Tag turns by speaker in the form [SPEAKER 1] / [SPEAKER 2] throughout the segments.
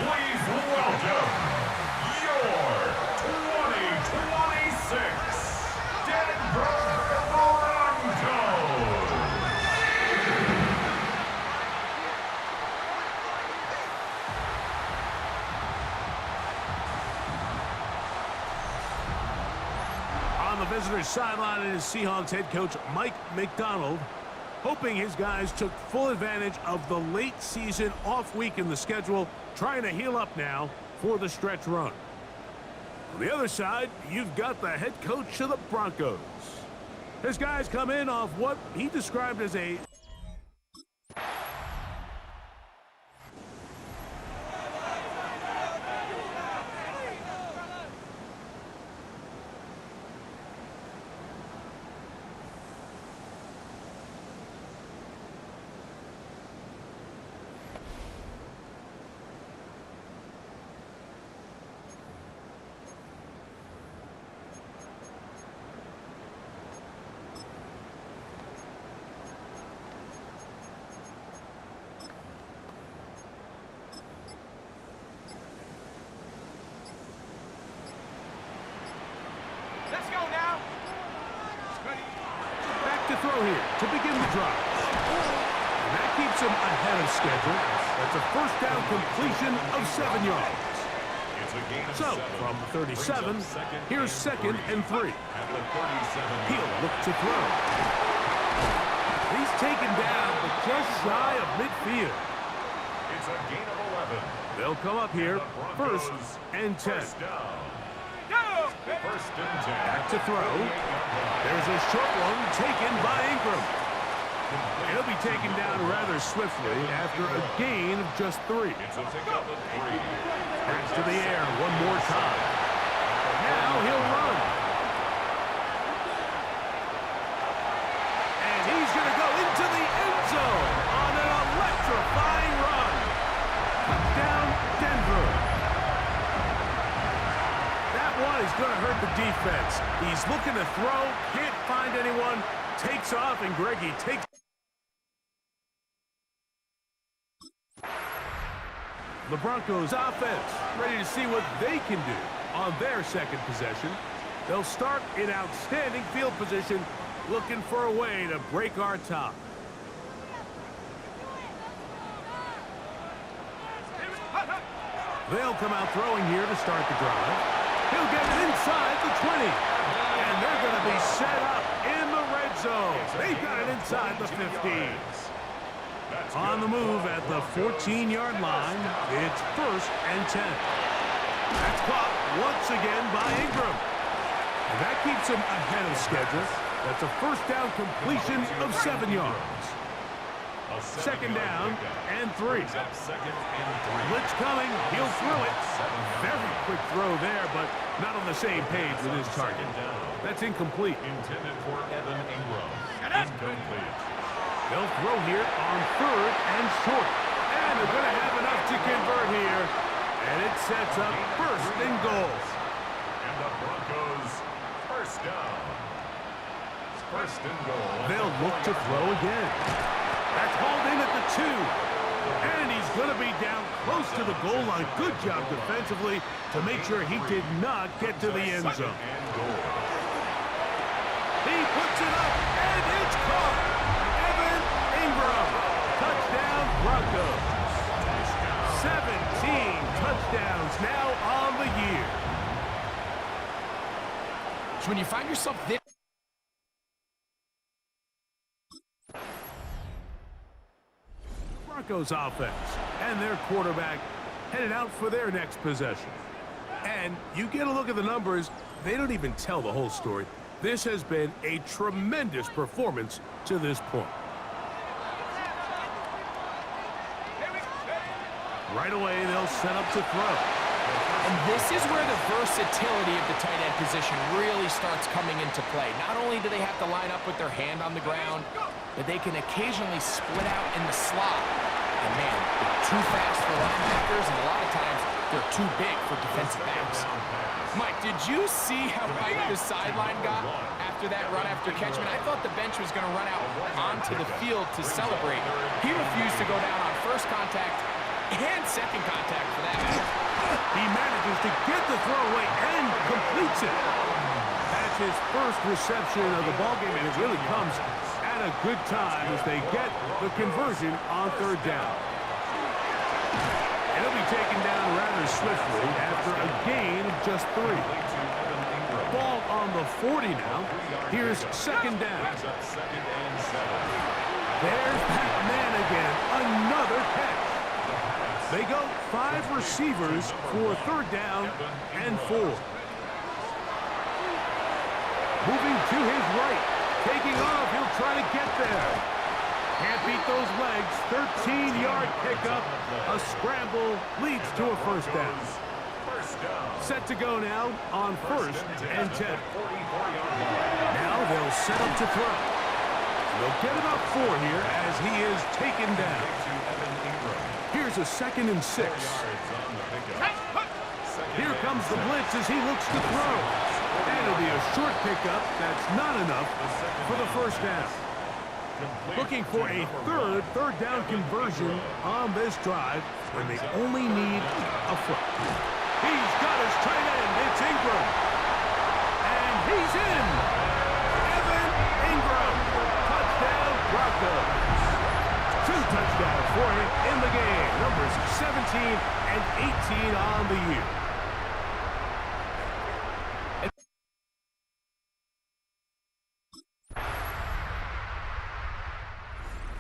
[SPEAKER 1] Please welcome your 2026 Denver Broncos.
[SPEAKER 2] On the visitor's sideline is Seahawks head coach Mike McDonald, hoping his guys took full advantage of the late season off week in the schedule, trying to heal up now for the stretch run. On the other side, you've got the head coach of the Broncos. His guys come in off what he described as a
[SPEAKER 3] Let's go now.
[SPEAKER 2] back to throw here to begin the drive. And that keeps him ahead of schedule. That's a first down completion of 7 yards. So, from 37, here's 2nd and 3. He'll look to throw. He's taken down, but just shy of midfield.
[SPEAKER 1] It's a gain of 11.
[SPEAKER 2] They'll come up here, 1st and 10.
[SPEAKER 1] First down.
[SPEAKER 3] Go!
[SPEAKER 1] First and 10.
[SPEAKER 2] Back to throw. There's a short one taken by Ingram. He'll be taken down rather swiftly after a gain of just 3.
[SPEAKER 1] It's a pickup of 3.
[SPEAKER 2] Back to the air one more time. Now he'll run. And he's going to go into the end zone on an electrifying run. Touchdown, Denver. That one is going to hurt the defense. He's looking to throw, can't find anyone, takes off, and Greggy takes. The Broncos offense ready to see what they can do on their 2nd possession. They'll start in outstanding field position, looking for a way to break our tie. They'll come out throwing here to start the drive. He'll get it inside the 20. And they're going to be set up in the red zone. They've got it inside the 15. On the move at the 14-yard line, it's 1st and 10. That's caught once again by Ingram. And that keeps him ahead of schedule. That's a first down completion of 7 yards. 2nd down and 3. Blitz coming. He'll throw it. Very quick throw there, but not on the same page with his target. That's incomplete.
[SPEAKER 1] Intended for Evan Ingram. Incomplete.
[SPEAKER 2] They'll throw here on 3rd and short. And they're going to have enough to convert here. And it sets up 1st and goal.
[SPEAKER 1] And the Broncos first down. 1st and goal.
[SPEAKER 2] They'll look to throw again. That's hauled in at the 2. And he's going to be down close to the goal line. Good job defensively to make sure he did not get to the end zone. He puts it up, and it's caught. Evan Ingram. Touchdown, Broncos. 17 touchdowns now on the year.
[SPEAKER 3] So when you find yourself this
[SPEAKER 2] Broncos offense and their quarterback headed out for their next possession. And you get a look at the numbers, they don't even tell the whole story. This has been a tremendous performance to this point. Right away, they'll set up to throw.
[SPEAKER 4] And this is where the versatility of the tight end position really starts coming into play. Not only do they have to line up with their hand on the ground, but they can occasionally split out in the slot. And man, they're too fast for linebackers, and a lot of times they're too big for defensive backs. Mike, did you see how hyped the sideline got after that run after catch? I thought the bench was going to run out onto the field to celebrate. He refused to go down on first contact And second contact for that matter.
[SPEAKER 2] He manages to get the throw away and completes it. That's his first reception of the ballgame, and it really comes at a good time as they get the conversion on third down. And he'll be taken down rather swiftly after a gain of just 3. Ball on the 40 now. Here's second down. There's that man again. Another catch. They go 5 receivers for third down and 4. Moving to his right. Taking off. He'll try to get there. Can't beat those legs. 13-yard pickup. A scramble leads to a first down. Set to go now on first and 10. Now they'll set up to throw. They'll get about 4 here as he is taken down. Here's a 2nd and 6. Here comes the blitz as he looks to throw. And it'll be a short pickup. That's not enough for the first down. Looking for a third down conversion on this drive when they only need a foot. He's got his tight end. It's Ingram. And he's in. Evan Ingram. Touchdown, Broncos. 2 touchdowns for him in the game. Numbers 17 and 18 on the year.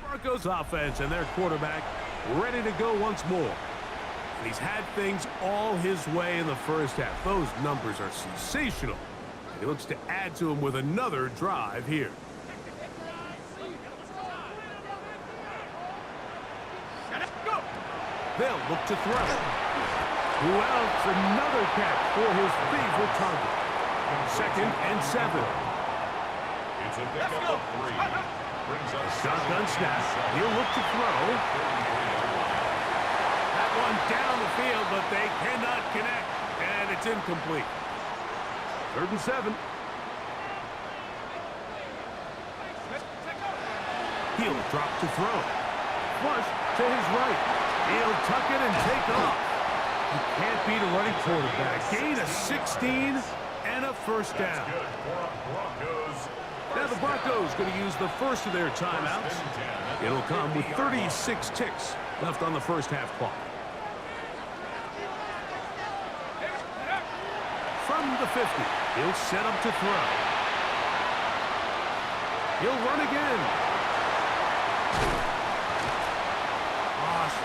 [SPEAKER 2] Broncos offense and their quarterback ready to go once more. And he's had things all his way in the first half. Those numbers are sensational. And he looks to add to them with another drive here. They'll look to throw. Wells, another catch for his favorite target. 2nd and 7.
[SPEAKER 1] It's a pickup of 3.
[SPEAKER 2] Shotgun snap. He'll look to throw. That one down the field, but they cannot connect. And it's incomplete. 3rd and 7. He'll drop to throw. Flush to his right. He'll tuck it and take off. You can't beat a running quarterback. Gain of 16 and a first down. Now the Broncos going to use the first of their timeouts. It'll come with 36 ticks left on the first half clock. From the 50, he'll set up to throw. He'll run again.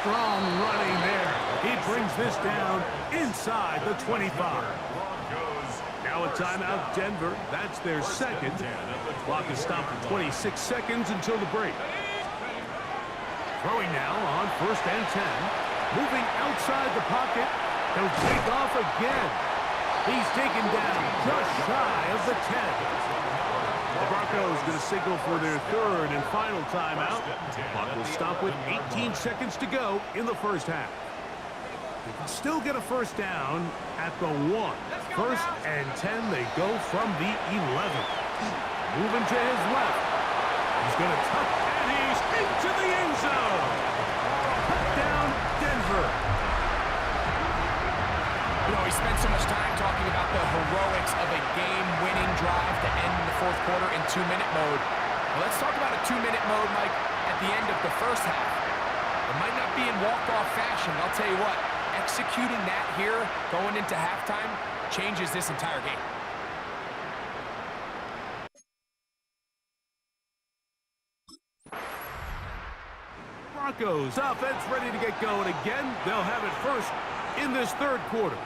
[SPEAKER 2] Strong running there. He brings this down inside the 25. Now a timeout, Denver. That's their second. Clock is stopped for 26 seconds until the break. Throwing now on 1st and 10. Moving outside the pocket. He'll take off again. He's taken down just shy of the 10. The Broncos going to signal for their 3rd and final timeout. Clock will stop with 18 seconds to go in the first half. They can still get a first down at the 1. 1st and 10, they go from the 11. Moving to his left. He's going to tuck, and he's into the end zone. Touchdown, Denver.
[SPEAKER 4] You know, we spent so much time talking about the heroics of a game-winning drive to end in the 4th quarter in 2-minute mode. Well, let's talk about a 2-minute mode, Mike, at the end of the first half. It might not be in walk-off fashion, but I'll tell you what, executing that here going into halftime changes this entire game.
[SPEAKER 2] Broncos offense ready to get going again. They'll have it first in this 3rd quarter.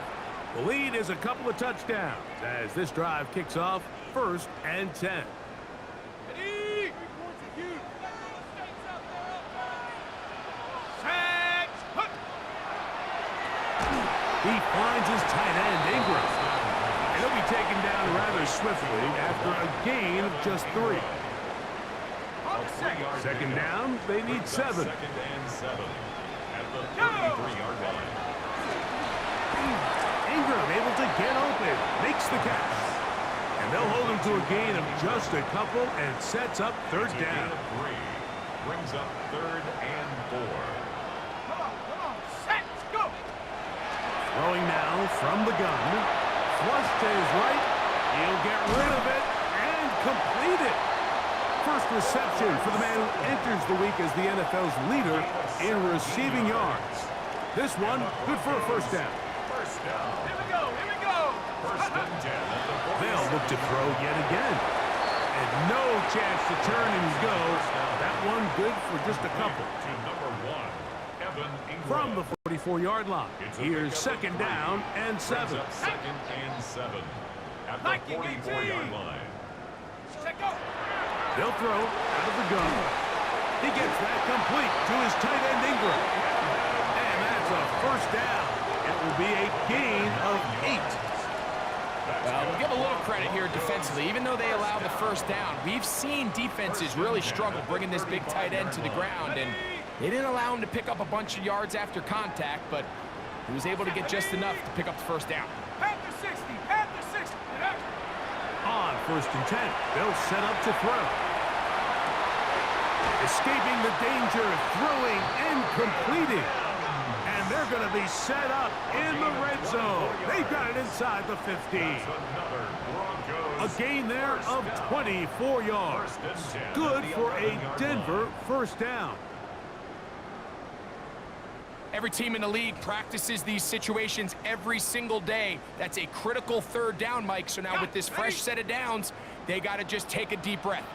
[SPEAKER 2] The lead is a couple of touchdowns as this drive kicks off 1st and 10. He finds his tight end, Ingram. And he'll be taken down rather swiftly after a gain of just 3. 2nd down, they need 7.
[SPEAKER 1] 2nd and 7 at the 33-yard line.
[SPEAKER 2] Ingram able to get open, makes the catch. And they'll hold him to a gain of just a couple and sets up 3rd down.
[SPEAKER 1] Brings up 3rd and 4.
[SPEAKER 3] Come on, set.
[SPEAKER 2] Throwing now from the gun. Flush to his right. He'll get rid of it and complete it. First reception for the man who enters the week as the NFL's leader in receiving yards. This one, good for a first down.
[SPEAKER 1] First down.
[SPEAKER 3] Here we go. Here we go.
[SPEAKER 1] First and 10 at the 40.
[SPEAKER 2] They'll look to throw yet again. And no chance to turn and go. That one good for just a couple.
[SPEAKER 1] To number 1, Evan Ingram.
[SPEAKER 2] From the 44-yard line. Here's second down and 7.
[SPEAKER 1] Brings up second and 7 at the 44-yard line.
[SPEAKER 3] Check go.
[SPEAKER 2] They'll throw out of the gun. He gets that complete to his tight end Ingram. And that's a first down. It will be a gain of 8.
[SPEAKER 4] We'll give a little credit here defensively. Even though they allowed the first down, we've seen defenses really struggle bringing this big tight end to the ground, and they didn't allow him to pick up a bunch of yards after contact, but he was able to get just enough to pick up the first down.
[SPEAKER 3] Panther 60. Panther 60.
[SPEAKER 2] On first and 10, they'll set up to throw. Escaping the danger, throwing and completing. And they're going to be set up in the red zone. They've got it inside the 15. A gain there of 24 yards. Good for a Denver first down.
[SPEAKER 4] Every team in the league practices these situations every single day. That's a critical third down, Mike. So now with this fresh set of downs, they got to just take a deep breath.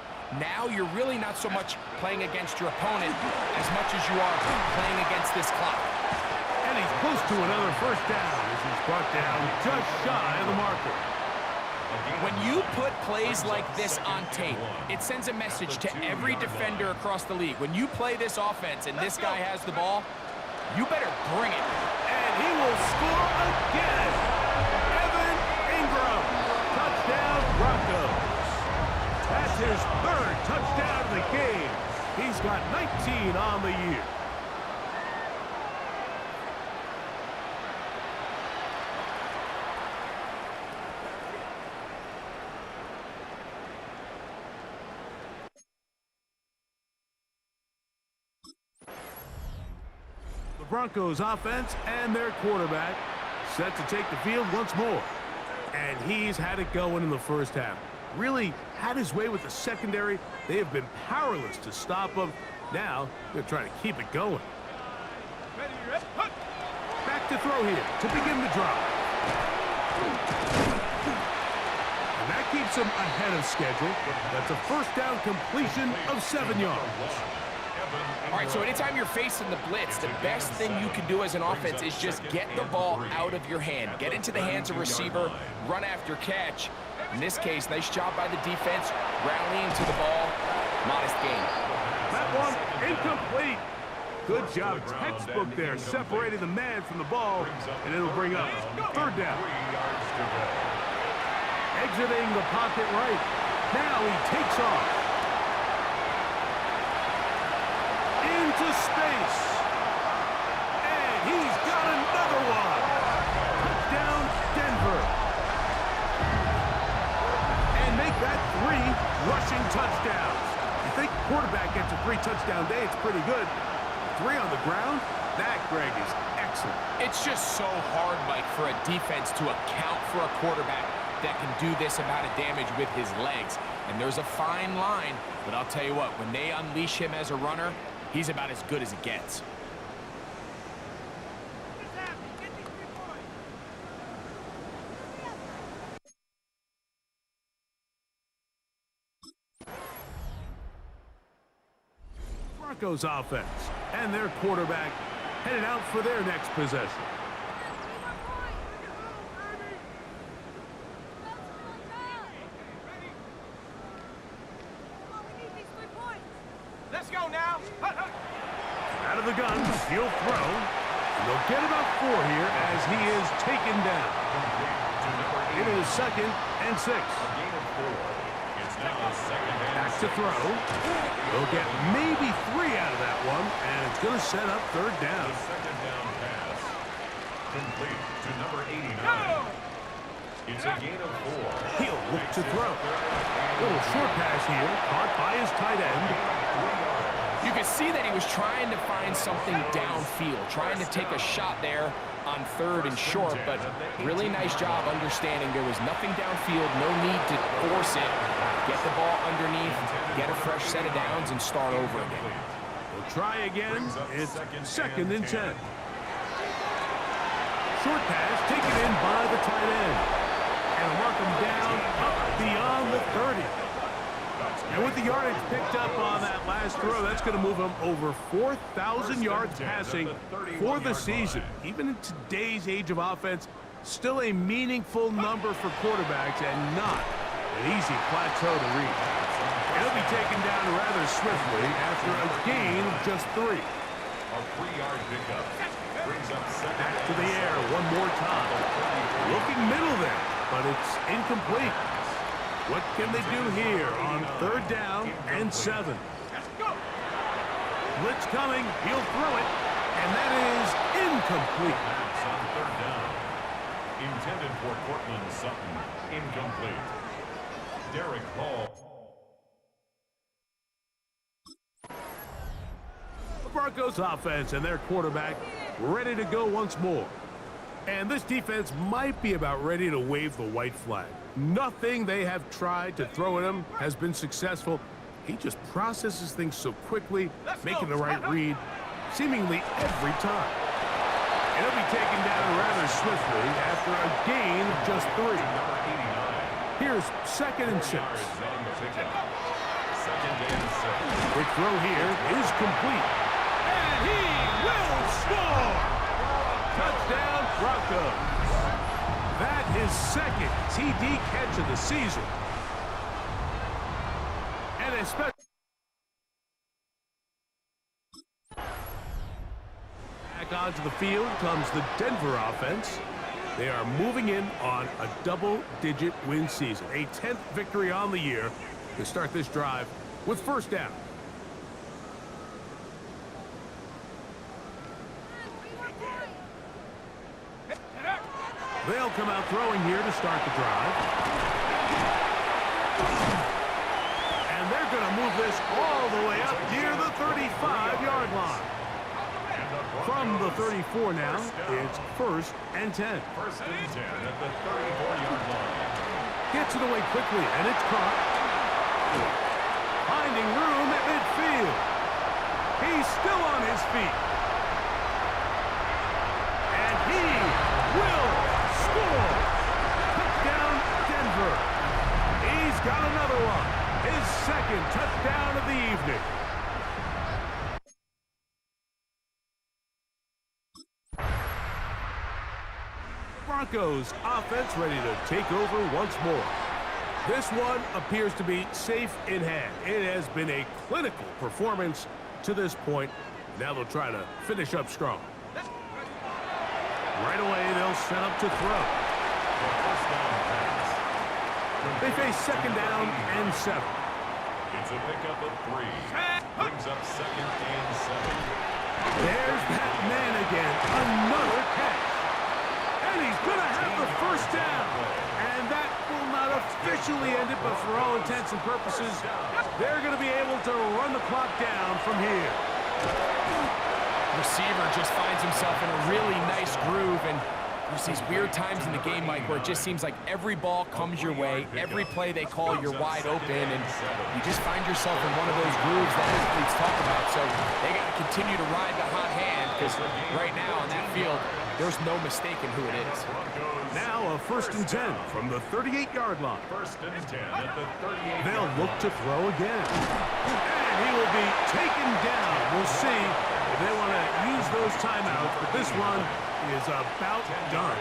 [SPEAKER 4] Now you're really not so much playing against your opponent as much as you are playing against this clock.
[SPEAKER 2] And he's close to another first down as he's brought down just shy of the marker.
[SPEAKER 4] When you put plays like this on tape, it sends a message to every defender across the league. When you play this offense and this guy has the ball, you better bring it.
[SPEAKER 2] And he will score again. Evan Ingram. Touchdown, Broncos. That's his third touchdown of the game. He's got 19 on the year. Broncos offense and their quarterback set to take the field once more. And he's had it going in the first half. Really had his way with the secondary. They have been powerless to stop him. Now they're trying to keep it going. Back to throw here to begin the drive. And that keeps him ahead of schedule. That's a first down completion of 7 yards.
[SPEAKER 4] All right, so anytime you're facing the blitz, the best thing you can do as an offense is just get the ball out of your hand. Get into the hands of receiver, run after catch. In this case, nice job by the defense, rallying to the ball. Modest gain.
[SPEAKER 2] That one incomplete. Good job, textbook there, separating the man from the ball, and it'll bring up third down. Exiting the pocket right. Now he takes off. Into space. And he's got another one. Touchdown, Denver. And make that 3 rushing touchdowns. You think quarterback gets a 3 touchdown day, it's pretty good. 3 on the ground, that, Greg, is excellent.
[SPEAKER 4] It's just so hard, Mike, for a defense to account for a quarterback that can do this amount of damage with his legs. And there's a fine line, but I'll tell you what, when they unleash him as a runner, he's about as good as it gets.
[SPEAKER 2] Broncos offense and their quarterback headed out for their next possession.
[SPEAKER 3] Let's go now.
[SPEAKER 2] Out of the gun, he'll throw. And they'll get about 4 here as he is taken down. It is second and 6. Back to throw. They'll get maybe 3 out of that one, and it's going to set up third down.
[SPEAKER 1] Second down pass. Complete to number 89. It's a gain of 4.
[SPEAKER 2] He'll look to throw. Little short pass here, caught by his tight end.
[SPEAKER 4] You can see that he was trying to find something downfield, trying to take a shot there on 3rd and short, but really nice job understanding there was nothing downfield, no need to force it. Get the ball underneath, get a fresh set of downs, and start over again.
[SPEAKER 2] We'll try again. It's 2nd and 10. Short pass taken in by the tight end. And mark him down up beyond the 30. And with the yardage picked up on that last throw, that's going to move him over 4,000 yards passing for the season. Even in today's age of offense, still a meaningful number for quarterbacks and not an easy plateau to reach. And he'll be taken down rather swiftly after a gain of just 3.
[SPEAKER 1] A 3-yard pickup brings up second.
[SPEAKER 2] Back to the air one more time. Looking middle there, but it's incomplete. What can they do here on 3rd down and 7? Blitz coming. He'll throw it. And that is incomplete.
[SPEAKER 1] Pass on 3rd down. Intended for Cortland Sutton. Incomplete. Derek Hall.
[SPEAKER 2] The Broncos offense and their quarterback ready to go once more. And this defense might be about ready to wave the white flag. Nothing they have tried to throw at him has been successful. He just processes things so quickly, making the right read seemingly every time. And he'll be taken down rather swiftly after a gain of just 3. Here's 2nd and 6. Quick throw here is complete. And he will score! Touchdown, Broncos. That is 2nd TD catch of the season. And especially back onto the field comes the Denver offense. They are moving in on a double-digit win season. A 10th victory on the year to start this drive with 1st down. They'll come out throwing here to start the drive. And they're going to move this all the way up near the 35-yard line. From the 34 now, it's 1st and 10.
[SPEAKER 1] 1st and 10 at the 34-yard line.
[SPEAKER 2] Gets it away quickly, and it's caught. Finding room at midfield. He's still on his feet. And he will score. Touchdown, Denver. He's got another one. His 2nd touchdown of the evening. Broncos offense ready to take over once more. This one appears to be safe in hand. It has been a clinical performance to this point. Now they'll try to finish up strong. Right away, they'll set up to throw. They face 2nd down and 7.
[SPEAKER 1] It's a pickup of 3. Brings up 2nd and 7.
[SPEAKER 2] There's that man again. Another catch. And he's going to have the 1st down. And that will not officially end it, but for all intents and purposes, they're going to be able to run the clock down from here.
[SPEAKER 4] Receiver just finds himself in a really nice groove, and there's these weird times in the game, Mike, where it just seems like every ball comes your way, every play they call, you're wide open, and you just find yourself in one of those grooves that athletes talk about. So they got to continue to ride the hot hand, because right now on that field, there's no mistaking who it is.
[SPEAKER 2] Now a 1st and 10 from the 38-yard line.
[SPEAKER 1] 1st and 10 at the 38.
[SPEAKER 2] They'll look to throw again. And he will be taken down. We'll see if they want to use those timeouts, but this one is about done.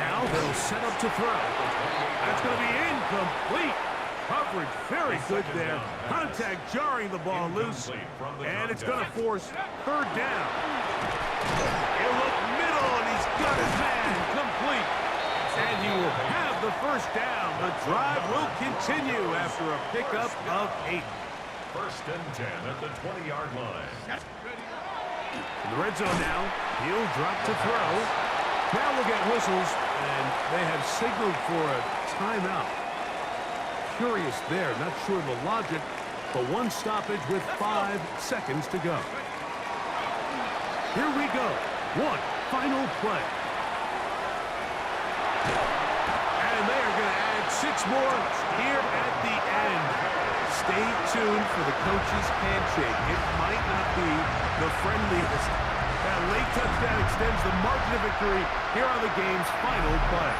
[SPEAKER 2] Now they'll set up to throw. That's going to be incomplete. Coverage very good there. Contact jarring the ball loose, and it's going to force 3rd down. He'll look middle, and he's got his man complete. And he will have the 1st down. The drive will continue after a pickup of 8.
[SPEAKER 1] 1st and 10 at the 20-yard line.
[SPEAKER 2] In the red zone now, he'll drop to throw. Now we'll get whistles, and they have signaled for a timeout. Curious there, not sure of the logic, but one stoppage with 5 seconds to go. Here we go. One final play. And they are going to add 6 more here at the end. Stay tuned for the coach's handshake. It might not be the friendliest. That late touchdown extends the margin of victory here on the game's final play.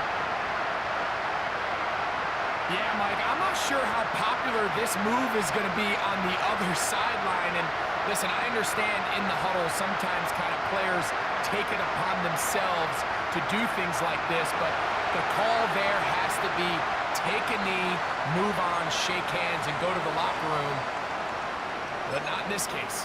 [SPEAKER 4] Yeah, Mike, I'm not sure how popular this move is going to be on the other sideline. And listen, I understand in the huddle sometimes kind of players take it upon themselves to do things like this, but the call there has to be take a knee, move on, shake hands, and go to the locker room. But not in this case.